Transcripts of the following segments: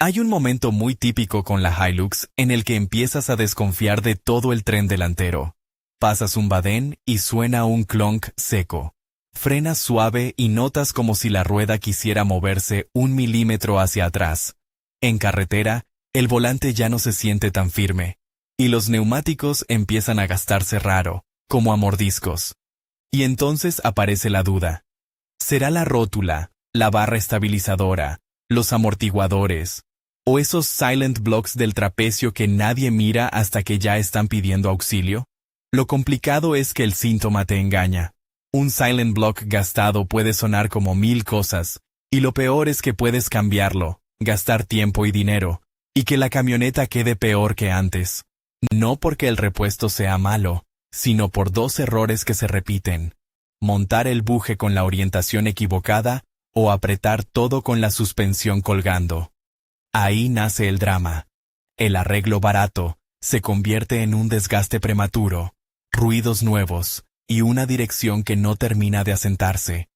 Hay un momento muy típico con la Hilux en el que empiezas a desconfiar de todo el tren delantero. Pasas un badén y suena un clonk seco. Frenas suave y notas como si la rueda quisiera moverse 1 milímetro hacia atrás. En carretera, el volante ya no se siente tan firme, y los neumáticos empiezan a gastarse raro, como a mordiscos. Y entonces aparece la duda. ¿Será la rótula, la barra estabilizadora, los amortiguadores, o esos silent blocks del trapecio que nadie mira hasta que ya están pidiendo auxilio? Lo complicado es que el síntoma te engaña. Un silent block gastado puede sonar como 1000 cosas, y lo peor es que puedes cambiarlo, gastar tiempo y dinero, y que la camioneta quede peor que antes. No porque el repuesto sea malo, sino por 2 errores que se repiten: montar el buje con la orientación equivocada o apretar todo con la suspensión colgando. Ahí nace el drama. El arreglo barato se convierte en un desgaste prematuro, ruidos nuevos y una dirección que no termina de asentarse.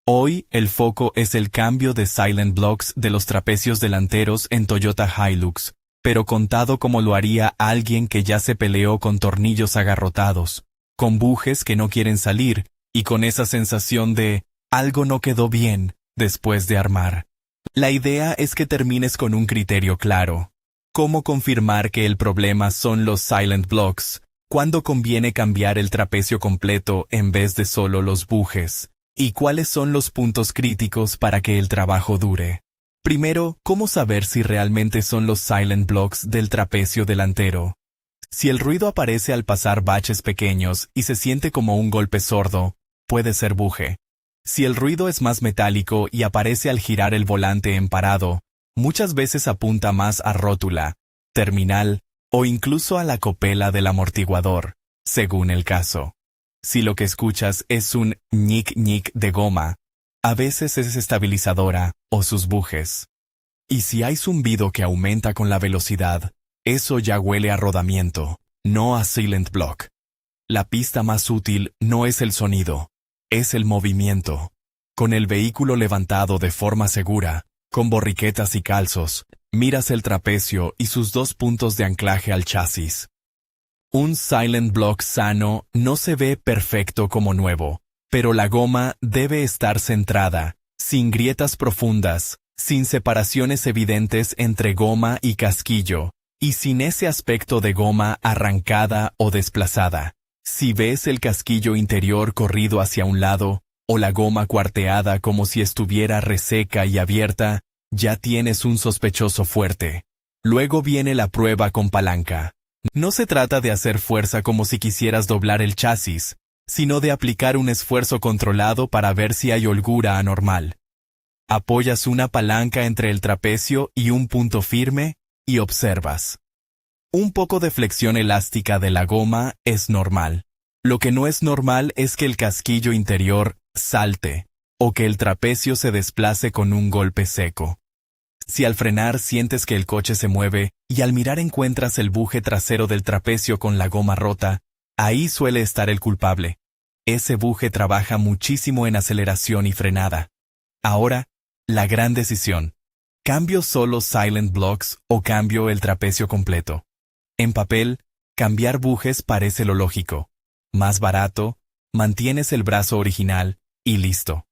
Hoy el foco es el cambio de silent blocks de los trapecios delanteros en Toyota Hilux, pero contado como lo haría alguien que ya se peleó con tornillos agarrotados, con bujes que no quieren salir y con esa sensación de algo no quedó bien después de armar. La idea es que termines con un criterio claro. ¿Cómo confirmar que el problema son los silent blocks? ¿Cuándo conviene cambiar el trapecio completo en vez de solo los bujes? ¿Y cuáles son los puntos críticos para que el trabajo dure? Primero, ¿cómo saber si realmente son los silent blocks del trapecio delantero? Si el ruido aparece al pasar baches pequeños y se siente como un golpe sordo, puede ser buje. Si el ruido es más metálico y aparece al girar el volante en parado, muchas veces apunta más a rótula, terminal o incluso a la copela del amortiguador, según el caso. Si lo que escuchas es un ñic-ñic de goma, a veces es estabilizadora o sus bujes. Y si hay zumbido que aumenta con la velocidad, eso ya huele a rodamiento, no a silent block. La pista más útil no es el sonido, es el movimiento. Con el vehículo levantado de forma segura, con borriquetas y calzos, miras el trapecio y sus 2 puntos de anclaje al chasis. Un silent block sano no se ve perfecto como nuevo, pero la goma debe estar centrada, sin grietas profundas, sin separaciones evidentes entre goma y casquillo, y sin ese aspecto de goma arrancada o desplazada. Si ves el casquillo interior corrido hacia un lado, o la goma cuarteada como si estuviera reseca y abierta, ya tienes un sospechoso fuerte. Luego viene la prueba con palanca. No se trata de hacer fuerza como si quisieras doblar el chasis, sino de aplicar un esfuerzo controlado para ver si hay holgura anormal. Apoyas una palanca entre el trapecio y un punto firme y observas. Un poco de flexión elástica de la goma es normal. Lo que no es normal es que el casquillo interior salte, o que el trapecio se desplace con un golpe seco. Si al frenar sientes que el coche se mueve y al mirar encuentras el buje trasero del trapecio con la goma rota, ahí suele estar el culpable. Ese buje trabaja muchísimo en aceleración y frenada. Ahora, la gran decisión. ¿Cambio solo silent blocks o cambio el trapecio completo? En papel, cambiar bujes parece lo lógico. Más barato, mantienes el brazo original y listo.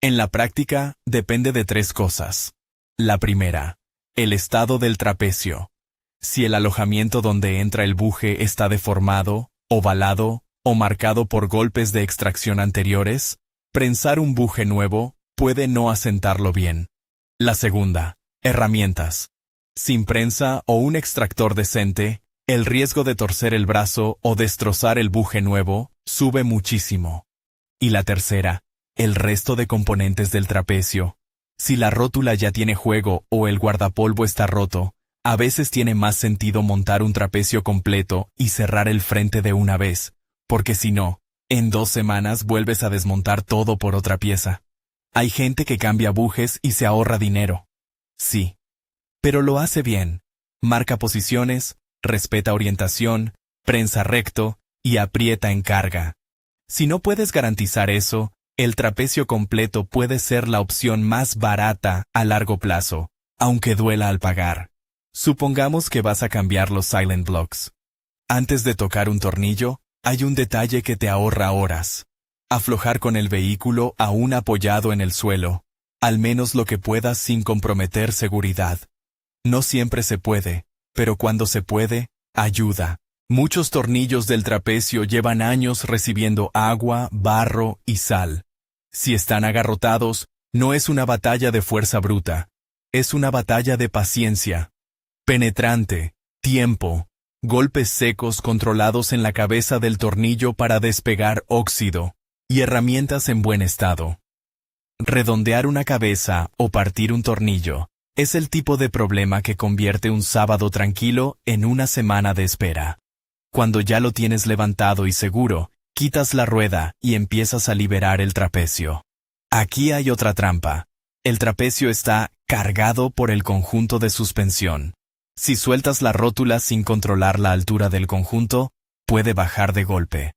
En la práctica, depende de 3 cosas. La primera, el estado del trapecio. Si el alojamiento donde entra el buje está deformado, ovalado o marcado por golpes de extracción anteriores, prensar un buje nuevo puede no asentarlo bien. La segunda, herramientas. Sin prensa o un extractor decente, el riesgo de torcer el brazo o destrozar el buje nuevo sube muchísimo. Y la tercera, el resto de componentes del trapecio. Si la rótula ya tiene juego o el guardapolvo está roto, a veces tiene más sentido montar un trapecio completo y cerrar el frente de una vez, porque si no, en 2 semanas vuelves a desmontar todo por otra pieza. Hay gente que cambia bujes y se ahorra dinero. Sí. Pero lo hace bien. Marca posiciones, respeta orientación, prensa recto y aprieta en carga. Si no puedes garantizar eso, el trapecio completo puede ser la opción más barata a largo plazo, aunque duela al pagar. Supongamos que vas a cambiar los Silent Blocks. Antes de tocar un tornillo, hay un detalle que te ahorra horas. Aflojar con el vehículo aún apoyado en el suelo, al menos lo que puedas sin comprometer seguridad. No siempre se puede, pero cuando se puede, ayuda. Muchos tornillos del trapecio llevan años recibiendo agua, barro y sal. Si están agarrotados, no es una batalla de fuerza bruta, es una batalla de paciencia. Penetrante, tiempo, golpes secos controlados en la cabeza del tornillo para despegar óxido, y herramientas en buen estado. Redondear una cabeza o partir un tornillo es el tipo de problema que convierte un sábado tranquilo en una semana de espera. Cuando ya lo tienes levantado y seguro, quitas la rueda y empiezas a liberar el trapecio. Aquí hay otra trampa. El trapecio está cargado por el conjunto de suspensión. Si sueltas la rótula sin controlar la altura del conjunto, puede bajar de golpe.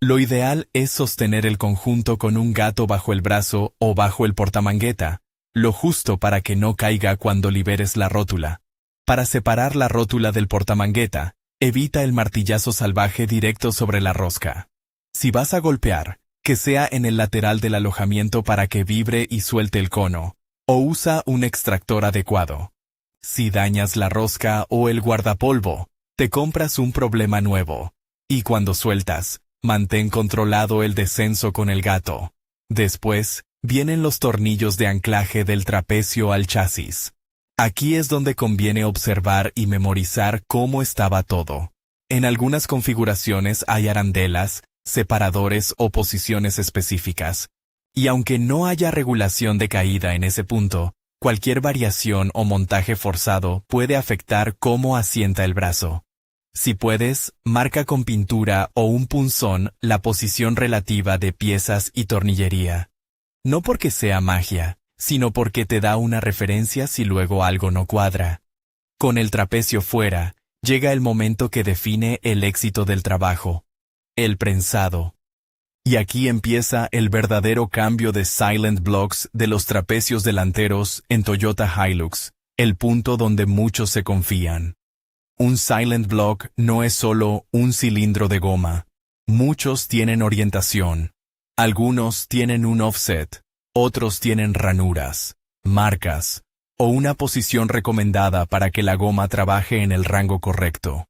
Lo ideal es sostener el conjunto con un gato bajo el brazo o bajo el portamangueta, lo justo para que no caiga cuando liberes la rótula. Para separar la rótula del portamangueta, evita el martillazo salvaje directo sobre la rosca. Si vas a golpear, que sea en el lateral del alojamiento para que vibre y suelte el cono, o usa un extractor adecuado. Si dañas la rosca o el guardapolvo, te compras un problema nuevo. Y cuando sueltas, mantén controlado el descenso con el gato. Después, vienen los tornillos de anclaje del trapecio al chasis. Aquí es donde conviene observar y memorizar cómo estaba todo. En algunas configuraciones hay arandelas, separadores o posiciones específicas. Y aunque no haya regulación de caída en ese punto, cualquier variación o montaje forzado puede afectar cómo asienta el brazo. Si puedes, marca con pintura o un punzón la posición relativa de piezas y tornillería. No porque sea magia, sino porque te da una referencia si luego algo no cuadra. Con el trapecio fuera, llega el momento que define el éxito del trabajo: el prensado. Y aquí empieza el verdadero cambio de Silent Blocks de los trapecios delanteros en Toyota Hilux, el punto donde muchos se confían. Un Silent Block no es solo un cilindro de goma. Muchos tienen orientación. Algunos tienen un offset, otros tienen ranuras, marcas, o una posición recomendada para que la goma trabaje en el rango correcto.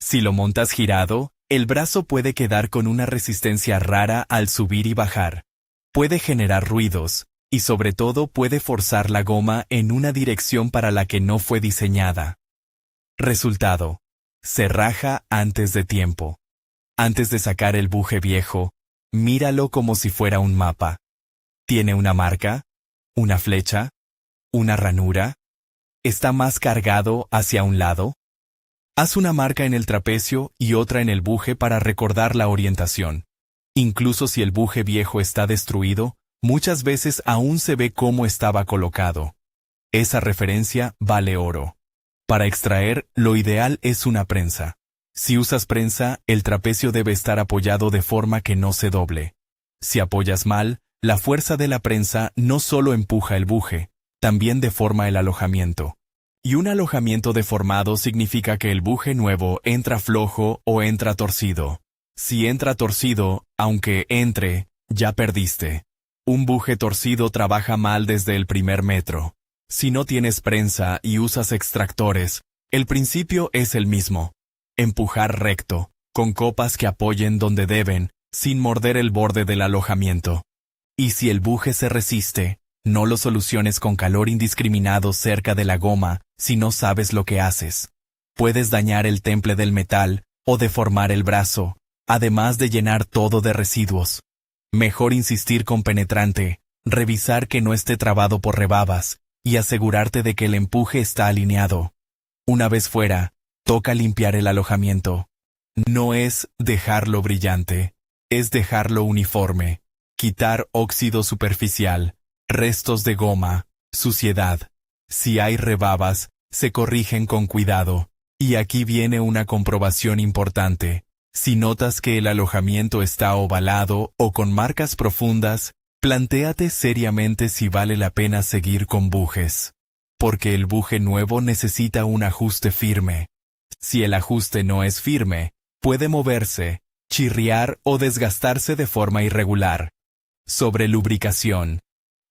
Si lo montas girado, el brazo puede quedar con una resistencia rara al subir y bajar. Puede generar ruidos, y sobre todo puede forzar la goma en una dirección para la que no fue diseñada. Resultado: se raja antes de tiempo. Antes de sacar el buje viejo, míralo como si fuera un mapa. ¿Tiene una marca? ¿Una flecha? ¿Una ranura? ¿Está más cargado hacia un lado? Haz una marca en el trapecio y otra en el buje para recordar la orientación. Incluso si el buje viejo está destruido, muchas veces aún se ve cómo estaba colocado. Esa referencia vale oro. Para extraer, lo ideal es una prensa. Si usas prensa, el trapecio debe estar apoyado de forma que no se doble. Si apoyas mal, la fuerza de la prensa no solo empuja el buje, también deforma el alojamiento. Y un alojamiento deformado significa que el buje nuevo entra flojo o entra torcido. Si entra torcido, aunque entre, ya perdiste. Un buje torcido trabaja mal desde el primer metro. Si no tienes prensa y usas extractores, el principio es el mismo. Empujar recto, con copas que apoyen donde deben, sin morder el borde del alojamiento. Y si el buje se resiste, no lo soluciones con calor indiscriminado cerca de la goma si no sabes lo que haces. Puedes dañar el temple del metal o deformar el brazo, además de llenar todo de residuos. Mejor insistir con penetrante, revisar que no esté trabado por rebabas, y asegurarte de que el empuje está alineado. Una vez fuera, toca limpiar el alojamiento. No es dejarlo brillante, es dejarlo uniforme. Quitar óxido superficial, restos de goma, suciedad. Si hay rebabas, se corrigen con cuidado. Y aquí viene una comprobación importante. Si notas que el alojamiento está ovalado o con marcas profundas, plantéate seriamente si vale la pena seguir con bujes. porque el buje nuevo necesita un ajuste firme. Si el ajuste no es firme, puede moverse, chirriar o desgastarse de forma irregular. Sobre lubricación.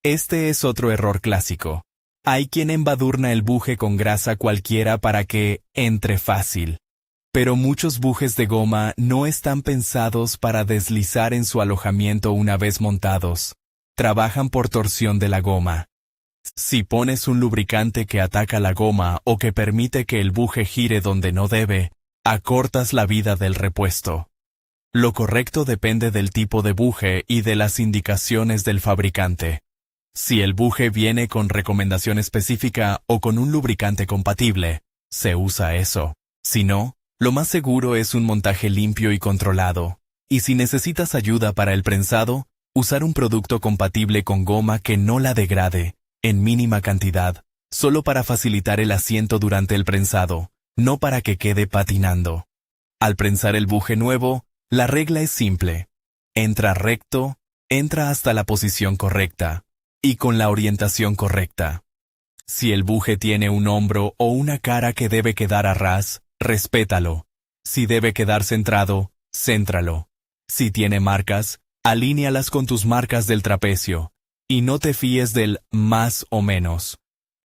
Este es otro error clásico. Hay quien embadurna el buje con grasa cualquiera para que entre fácil. Pero muchos bujes de goma no están pensados para deslizar en su alojamiento una vez montados. Trabajan por torsión de la goma. Si pones un lubricante que ataca la goma o que permite que el buje gire donde no debe, acortas la vida del repuesto. Lo correcto depende del tipo de buje y de las indicaciones del fabricante. Si el buje viene con recomendación específica o con un lubricante compatible, se usa eso. Si no, lo más seguro es un montaje limpio y controlado. Y si necesitas ayuda para el prensado, usar un producto compatible con goma que no la degrade, en mínima cantidad, solo para facilitar el asiento durante el prensado, no para que quede patinando. Al prensar el buje nuevo, la regla es simple. Entra recto, entra hasta la posición correcta, y con la orientación correcta. Si el buje tiene un hombro o una cara que debe quedar a ras, respétalo. Si debe quedar centrado, céntralo. Si tiene marcas, alínealas con tus marcas del trapecio, y no te fíes del más o menos.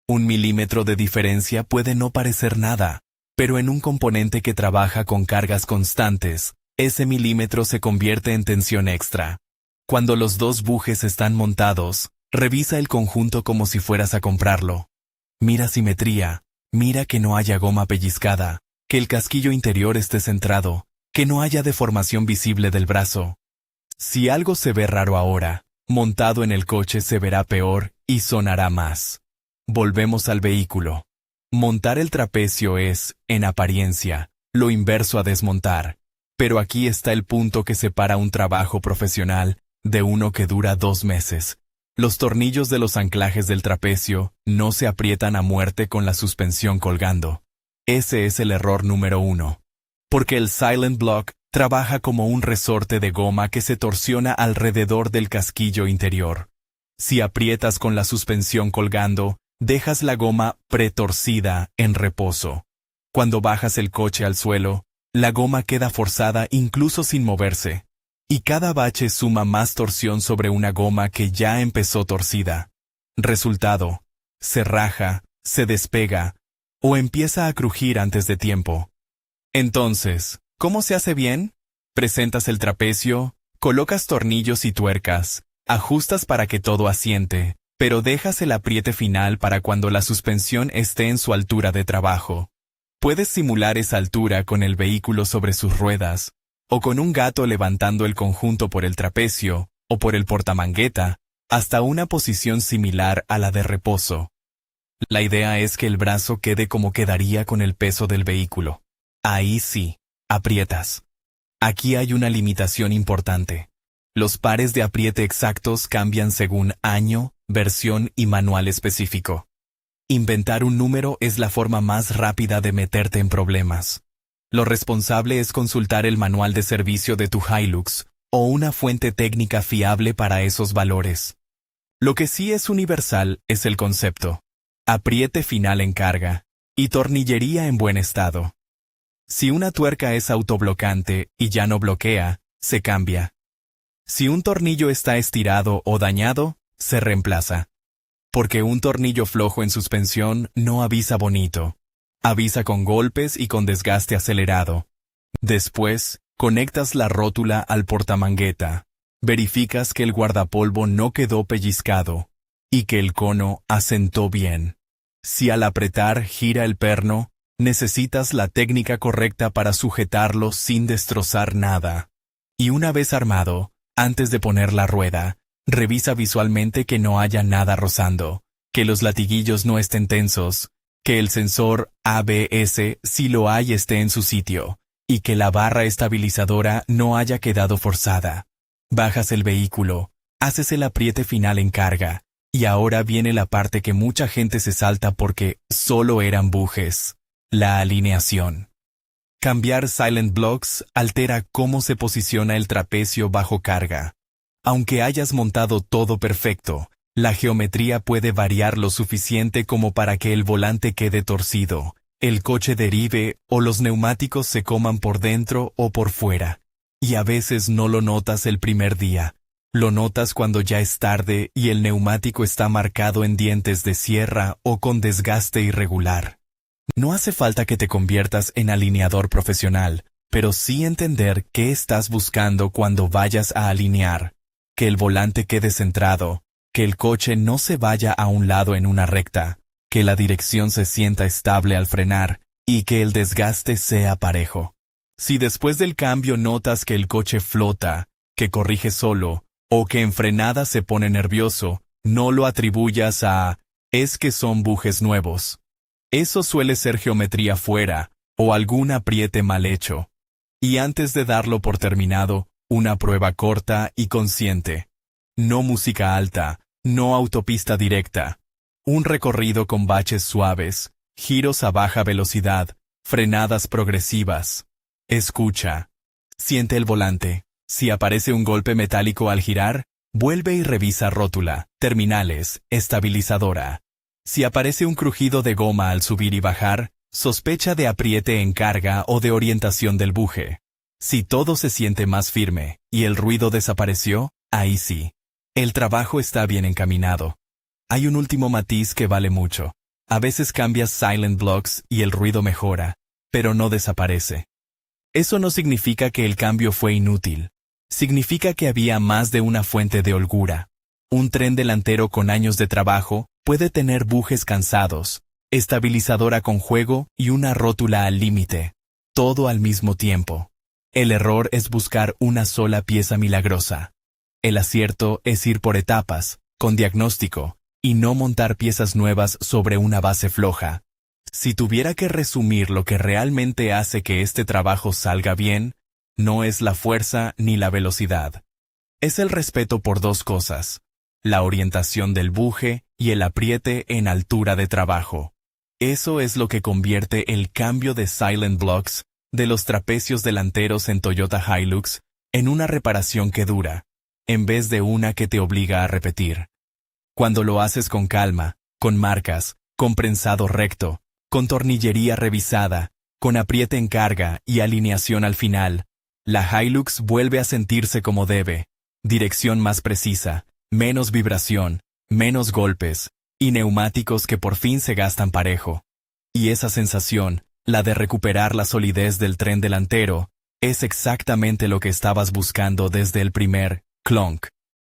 1 milímetro de diferencia puede no parecer nada, pero en un componente que trabaja con cargas constantes, ese milímetro se convierte en tensión extra. Cuando los dos bujes están montados, revisa el conjunto como si fueras a comprarlo. Mira simetría, mira que no haya goma pellizcada, que el casquillo interior esté centrado, que no haya deformación visible del brazo. Si algo se ve raro ahora, montado en el coche se verá peor y sonará más. Volvemos al vehículo. Montar el trapecio es, en apariencia, lo inverso a desmontar. Pero aquí está el punto que separa un trabajo profesional de uno que dura 2 meses. Los tornillos de los anclajes del trapecio no se aprietan a muerte con la suspensión colgando. Ese es el error número 1. Porque el Silent Block trabaja como un resorte de goma que se torsiona alrededor del casquillo interior. Si aprietas con la suspensión colgando, dejas la goma pretorcida en reposo. Cuando bajas el coche al suelo, la goma queda forzada incluso sin moverse, y cada bache suma más torsión sobre una goma que ya empezó torcida. Resultado: se raja, se despega, o empieza a crujir antes de tiempo. Entonces, ¿cómo se hace bien? Presentas el trapecio, colocas tornillos y tuercas, ajustas para que todo asiente, pero dejas el apriete final para cuando la suspensión esté en su altura de trabajo. Puedes simular esa altura con el vehículo sobre sus ruedas, o con un gato levantando el conjunto por el trapecio, o por el portamangueta, hasta una posición similar a la de reposo. La idea es que el brazo quede como quedaría con el peso del vehículo. Ahí sí, aprietas. Aquí hay una limitación importante. Los pares de apriete exactos cambian según año, versión y manual específico. Inventar un número es la forma más rápida de meterte en problemas. Lo responsable es consultar el manual de servicio de tu Hilux o una fuente técnica fiable para esos valores. Lo que sí es universal es el concepto: apriete final en carga y tornillería en buen estado. Si una tuerca es autoblocante y ya no bloquea, se cambia. Si un tornillo está estirado o dañado, se reemplaza. Porque un tornillo flojo en suspensión no avisa bonito. Avisa con golpes y con desgaste acelerado. Después, conectas la rótula al portamangueta. Verificas que el guardapolvo no quedó pellizcado y que el cono asentó bien. Si al apretar gira el perno, necesitas la técnica correcta para sujetarlo sin destrozar nada. Y una vez armado, antes de poner la rueda, revisa visualmente que no haya nada rozando, que los latiguillos no estén tensos, que el sensor ABS, si lo hay, esté en su sitio, y que la barra estabilizadora no haya quedado forzada. Bajas el vehículo, haces el apriete final en carga, y ahora viene la parte que mucha gente se salta porque solo eran bujes: la alineación. Cambiar Silent Blocks altera cómo se posiciona el trapecio bajo carga. Aunque hayas montado todo perfecto, La geometría puede variar lo suficiente como para que el volante quede torcido, el coche derive o los neumáticos se coman por dentro o por fuera. Y a veces no lo notas el primer día. Lo notas cuando ya es tarde y el neumático está marcado en dientes de sierra o con desgaste irregular. No hace falta que te conviertas en alineador profesional, pero sí entender qué estás buscando cuando vayas a alinear. Que el volante quede centrado, que el coche no se vaya a un lado en una recta, que la dirección se sienta estable al frenar y que el desgaste sea parejo. Si después del cambio notas que el coche flota, que corrige solo, o que en frenada se pone nervioso, no lo atribuyas a «es que son bujes nuevos». Eso suele ser geometría fuera, o algún apriete mal hecho. Y antes de darlo por terminado, una prueba corta y consciente. No música alta, no autopista directa. Un recorrido con baches suaves, giros a baja velocidad, frenadas progresivas. Escucha. Siente el volante. Si aparece un golpe metálico al girar, vuelve y revisa rótula, terminales, estabilizadora. Si aparece un crujido de goma al subir y bajar, sospecha de apriete en carga o de orientación del buje. Si todo se siente más firme y el ruido desapareció, ahí sí. El trabajo está bien encaminado. Hay un último matiz que vale mucho. A veces cambias silent blocks y el ruido mejora, pero no desaparece. Eso no significa que el cambio fue inútil. Significa que había más de una fuente de holgura. Un tren delantero con años de trabajo puede tener bujes cansados, estabilizadora con juego y una rótula al límite. Todo al mismo tiempo. El error es buscar una sola pieza milagrosa. El acierto es ir por etapas, con diagnóstico, y no montar piezas nuevas sobre una base floja. Si tuviera que resumir lo que realmente hace que este trabajo salga bien, no es la fuerza ni la velocidad. Es el respeto por dos cosas: la orientación del buje y el apriete en altura de trabajo. Eso es lo que convierte el cambio de silent blocks de los trapecios delanteros en Toyota Hilux en una reparación que dura, en vez de una que te obliga a repetir. Cuando lo haces con calma, con marcas, con prensado recto, con tornillería revisada, con apriete en carga y alineación al final, la Hilux vuelve a sentirse como debe: dirección más precisa, menos vibración, menos golpes, y neumáticos que por fin se gastan parejo. Y esa sensación, la de recuperar la solidez del tren delantero, es exactamente lo que estabas buscando desde el primer clonk.